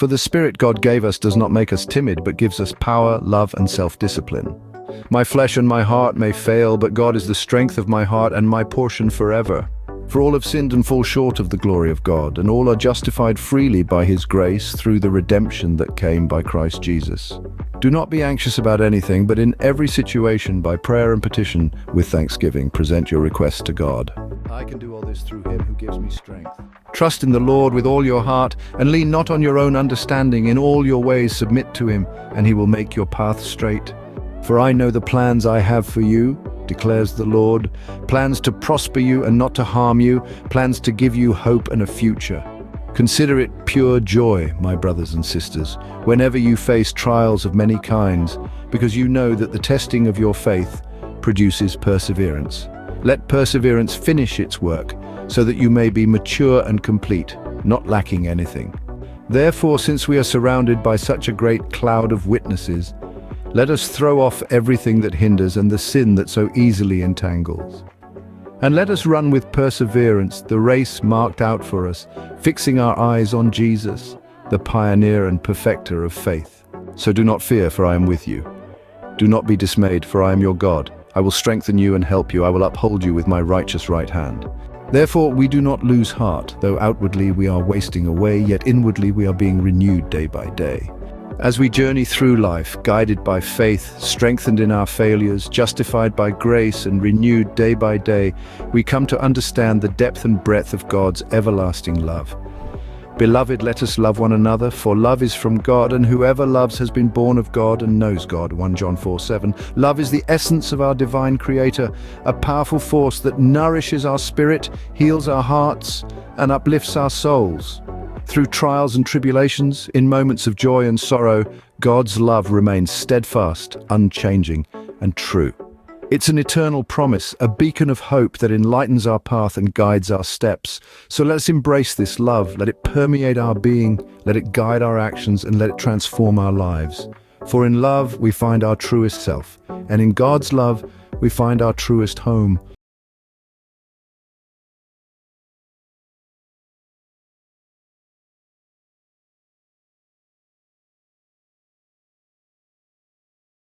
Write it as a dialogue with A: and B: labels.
A: For the Spirit God gave us does not make us timid, but gives us power, love, and self-discipline. My flesh and my heart may fail, but God is the strength of my heart and my portion forever. For all have sinned and fall short of the glory of God, and all are justified freely by His grace through the redemption that came by Christ Jesus. Do not be anxious about anything, but in every situation, by prayer and petition, with thanksgiving, present your requests to God. I can do all this through Him who gives me strength. Trust in the Lord with all your heart, and lean not on your own understanding. In all your ways submit to Him, and He will make your path straight. For I know the plans I have for you, declares the Lord, plans to prosper you and not to harm you, plans to give you hope and a future. Consider it pure joy, my brothers and sisters, whenever you face trials of many kinds, because you know that the testing of your faith produces perseverance. Let perseverance finish its work, so that you may be mature and complete, not lacking anything. Therefore, since we are surrounded by such a great cloud of witnesses, let us throw off everything that hinders and the sin that so easily entangles. And let us run with perseverance the race marked out for us, fixing our eyes on Jesus, the pioneer and perfecter of faith. So do not fear, for I am with you. Do not be dismayed, for I am your God. I will strengthen you and help you. I will uphold you with my righteous right hand. Therefore we do not lose heart, though outwardly we are wasting away, yet inwardly we are being renewed day by day. As we journey through life, guided by faith, strengthened in our failures, justified by grace, and renewed day by day, we come to understand the depth and breadth of God's everlasting love. Beloved, let us love one another, for love is from God, and whoever loves has been born of God and knows God. 1 John 4:7. Love is the essence of our divine Creator, a powerful force that nourishes our spirit, heals our hearts, and uplifts our souls. Through trials and tribulations, in moments of joy and sorrow, God's love remains steadfast, unchanging, and true. It's an eternal promise, a beacon of hope that enlightens our path and guides our steps. So let us embrace this love, let it permeate our being, let it guide our actions, and let it transform our lives. For in love we find our truest self, and in God's love we find our truest home.